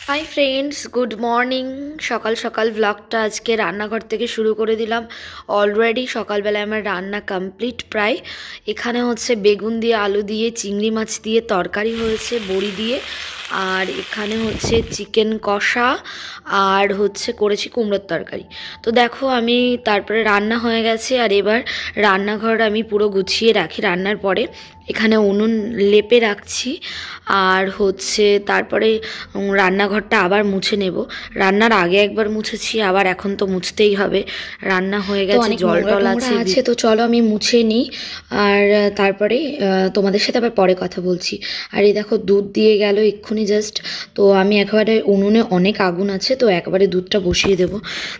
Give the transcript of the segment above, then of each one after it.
Hi friends, good morning. সকাল সকাল ব্লগটা আজকে রান্নাঘর থেকে শুরু করে দিলাম। অলরেডি সকালবেলায় আমার রান্না কমপ্লিট প্রায়। এখানে হচ্ছে বেগুন দিয়ে, আলু দিয়ে, চিংড়ি মাছ দিয়ে তরকারি হয়েছে বড়ি দিয়ে। আর এখানে হচ্ছে চিকেন কষা আর হচ্ছে করেছি কুমড়োর তরকারি। তো দেখো আমি তারপরে রান্না হয়ে গেছে। আর এবার রান্নাঘর আমি পুরো গুছিয়ে রাখি রান্নার পরে। এখানে উনুন লেপে রাখছি। আর হচ্ছে তারপরে রান্নাঘরটা আবার মুছে নেব। রান্নার আগে একবার মুছেছি, আবার এখন তো মুছতেই হবে। রান্না হয়ে গেছে, জল টল আছে, তো চলো আমি মুছে নিই। আর তারপরে তোমাদের সাথে আবার পরে কথা বলছি। আর এই দেখো দুধ দিয়ে গেল এক্ষুনি জাস্ট। তো আমি একেবারে উনুনে অনেক আগুন আছে, তো একবারে দুধটা বসিয়ে দেব।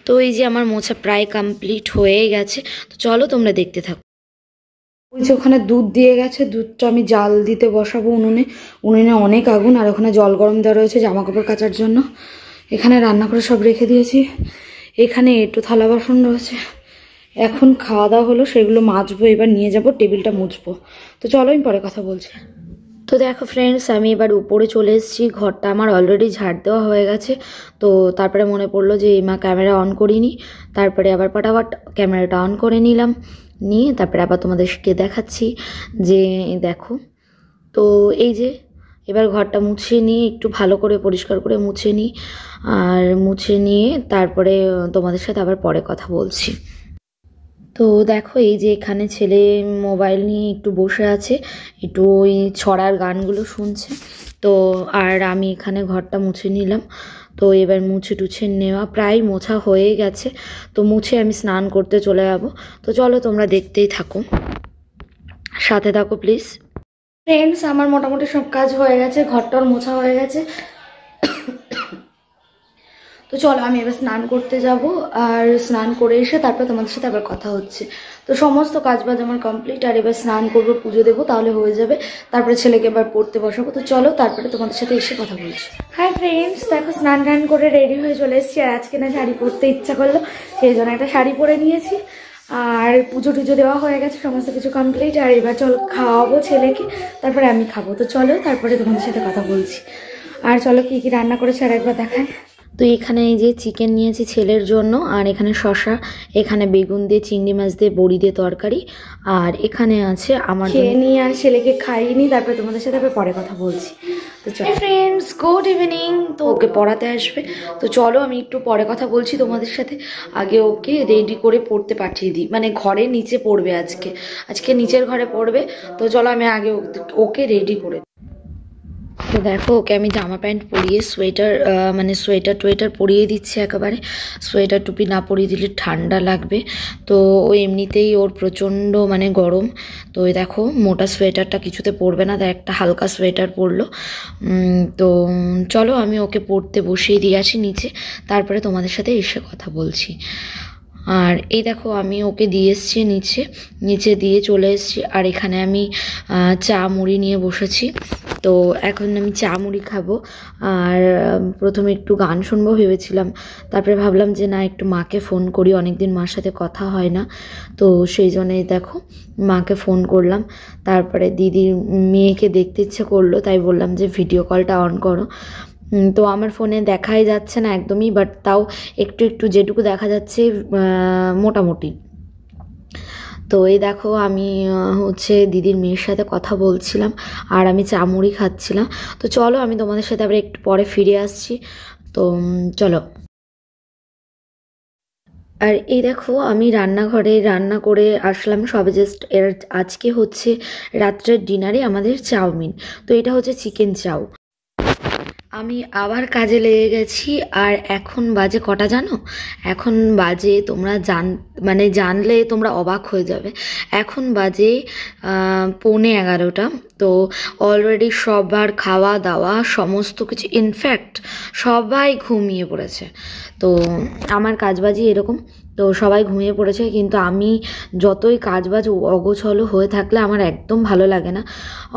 তো এই যে আমার মোছা প্রায় কমপ্লিট হয়ে গেছে। তো চলো তোমরা দেখতে থাকো। ওই যে ওখানে দুধ দিয়ে গেছে, দুধটা আমি জাল দিতে বসাবো উনুনে। উনুনে অনেক আগুন, আর ওখানে জল গরম দেওয়া রয়েছে জামা কাপড় কাচার জন্য। এখানে রান্না করে সব রেখে দিয়েছি। এখানে একটু থালা বাসন রয়েছে, এখন খাওয়া দাওয়া হলো, সেগুলো মাজবো, এবার নিয়ে যাব টেবিলটা মুছবো। তো চলো আমি পরে কথা বলছি। তো দেখো ফ্রেন্ডস, আমি এবার উপরে চলে এসেছি। ঘরটা আমার অলরেডি ঝাড় দেওয়া হয়ে গেছে। তো তারপরে মনে পড়লো যে মা ক্যামেরা অন করিনি। তারপরে আবার ফটাফট ক্যামেরাটা অন করে নিলাম, নিয়ে তারপরে আবার তোমাদেরকে দেখাচ্ছি যে দেখো। তো এই যে এবার ঘরটা মুছে নিয়ে একটু ভালো করে পরিষ্কার করে মুছে নিই। আর মুছে নিয়ে তারপরে তোমাদের সাথে আবার পরে কথা বলছি। তো দেখো এই যে এখানে ছেলে মোবাইল নিয়ে একটু বসে আছে, একটু ওই ছড়ার গানগুলো শুনছে। তো আর আমি এখানে ঘরটা মুছে নিলাম। তো এবার মুছে টুছে নেওয়া প্রায় মোছা হয়ে গেছে। তো মুছে আমি স্নান করতে চলে যাব। তো চলো তোমরা দেখতেই থাকো, সাথে থাকো প্লিজ। ফ্রেন্ডস, আমার মোটামুটি সব কাজ হয়ে গেছে, ঘরটার মোছা হয়ে গেছে। তো চলো আমি এবার স্নান করতে যাব। আর স্নান করে এসে তারপর তোমাদের সাথে আবার কথা হচ্ছে। তো সমস্ত কাজ বাজ আমার কমপ্লিট। আর এবার স্নান করবো, পুজো দেবো, তাহলে হয়ে যাবে। তারপরে ছেলেকে এবার পড়তে বসাবো। তো চলো তারপরে তোমাদের সাথে এসে কথা বলছি। হাই ফ্রেন্ডস, দেখো স্নান টান করে রেডি হয়ে চলে এসেছি। আর আজকে না শাড়ি পরতে ইচ্ছা করলো, সেই জন্য একটা শাড়ি পরে নিয়েছি। আর পুজো টুজো দেওয়া হয়ে গেছে, সমস্ত কিছু কমপ্লিট। আর এবার চলো খাওয়াবো ছেলেকে, তারপরে আমি খাবো। তো চলো তারপরে তোমাদের সাথে কথা বলছি। আর চলো কি কি রান্না করেছে আর একবার দেখায়। তো এখানে এই যে চিকেন নিয়েছি ছেলের জন্য, আর এখানে শসা, এখানে বেগুন দিয়ে, চিংড়ি মাছ দিয়ে, বড়ি দিয়ে তরকারি। আর এখানে আছে আমার খেয়ে নিয়ে, আর ছেলেকে খাইয়ে নিই, তারপরে তোমাদের সাথে আবার পরে কথা বলছি। তো চলো ফ্রেন্ডস, গুড ইভিনিং। তো ওকে পড়াতে আসবে, তো চলো আমি একটু পরে কথা বলছি তোমাদের সাথে। আগে ওকে রেডি করে পড়তে পাঠিয়ে দিই, মানে ঘরে নিচে পড়বে আজকে। আজকে নিচের ঘরে পড়বে। তো চলো আমি আগে ওকে রেডি করে। তো দেখো ওকে আমি জামা প্যান্ট পরিয়ে সোয়েটার, মানে সোয়েটার টোয়েটার পরিয়ে দিচ্ছি একেবারে। সোয়েটার টুপি না পরিয়ে দিলে ঠান্ডা লাগবে। তো ও এমনিতেই ওর প্রচণ্ড মানে গরম। তো ওই দেখো মোটা সোয়েটারটা কিছুতে পরবে না, তাই একটা হালকা সোয়েটার পরলো। তো চলো আমি ওকে পড়তে বসিয়ে দিয়ে আসি নিচে, তারপরে তোমাদের সাথে এসে কথা বলছি। আর এই দেখো আমি ওকে দিয়ে এসছি নিচে, নিচে দিয়ে চলে এসছি। আর এখানে আমি চা মুড়ি নিয়ে বসেছি। তো এখন আমি চা মুড়ি খাবো। আর প্রথমে একটু গান শুনবো ভেবেছিলাম, তারপরে ভাবলাম যে না, একটু মাকে ফোন করি, অনেকদিন মার সাথে কথা হয় না। তো সেই জন্যই দেখো মাকে ফোন করলাম। তারপরে দিদির মেয়েকে দেখতে ইচ্ছে করলো, তাই বললাম যে ভিডিও কলটা অন করো। তো আমার ফোনে দেখাই যাচ্ছে না একদমই, বাট তাও একটু একটু যেটুকু দেখা যাচ্ছে মোটামুটি। তো এই দেখো আমি হচ্ছে দিদির মেয়ের সাথে কথা বলছিলাম, আর আমি চা মুড়ি খাচ্ছিলাম। তো চলো আমি তোমাদের সাথে আবার একটু পরে ফিরে আসছি। তো চলো। আর এই দেখো আমি রান্নাঘরে রান্না করে আসলাম সবে জাস্ট। আজকে হচ্ছে রাত্রের ডিনারে আমাদের চাউমিন। তো এটা হচ্ছে চিকেন চাউ। আমি আবার কাজে লেগে গেছি। আর এখন বাজে কটা জানো? এখন বাজে, তোমরা মানে জানলে তোমরা অবাক হয়ে যাবে। এখন বাজে 11:45। তো অলরেডি সবার খাওয়া দাওয়া সমস্ত কিছু, ইনফ্যাক্ট সবাই ঘুমিয়ে পড়েছে। তো আমার কাজবাজি এরকম, তো সবাই ঘুমিয়ে পড়েছে। কিন্তু আমি যতই কাজবাজ অগোছলো হয়ে থাকলে আমার একদম ভালো লাগে না।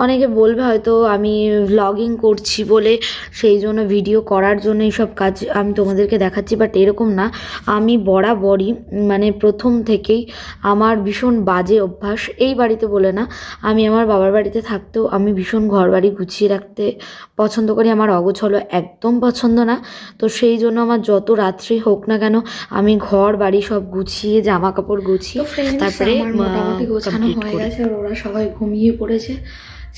অনেকে বলবে হয়তো আমি ভ্লগিং করছি বলে, সেই জন্য ভিডিও করার জন্য এইসব কাজ আমি তোমাদেরকে দেখাচ্ছি, বাট এরকম না। আমি বরাবরই মানে প্রথম থেকেই আমার ভীষণ বাজে অভ্যাস, এই বাড়িতে বলে না, আমি আমার বাবার বাড়িতে থাকতে থাকতেও আমি ভীষণ ঘর বাড়ি গুছিয়ে রাখতে পছন্দ করি, আমার অগোছালো একদম পছন্দ না। তো সেই জন্য আমার যত রাত্রি হোক না কেন আমি ঘর বাড়ি সব গুছিয়ে জামা কাপড় গুছিয়ে তারপরে মোটামুটি গোছানো হয়ে গেছে আর ওরা সবাই ঘুমিয়ে পড়েছে,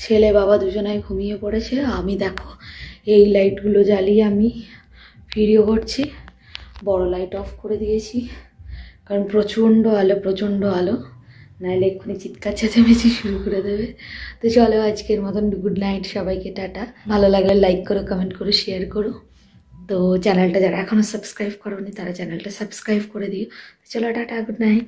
ছেলে বাবা দুজনাই ঘুমিয়ে পড়েছে। আমি দেখো এই লাইটগুলো জ্বালিয়ে আমি ভিডিও করছি, বড় লাইট অফ করে দিয়েছি কারণ প্রচণ্ড আলো, নাহলে এক্ষুনি চিৎকার চেঁচামেচি শুরু করে দেবে। তো চলো আজকের মতন গুড নাইট, সবাইকে টাটা। ভালো লাগলে লাইক করো, কমেন্ট করো, শেয়ার করো। তো চ্যানেলটা যারা এখনও সাবস্ক্রাইব করোনি তারা চ্যানেলটা সাবস্ক্রাইব করে দিও। চলো টাটা, গুড নাইট।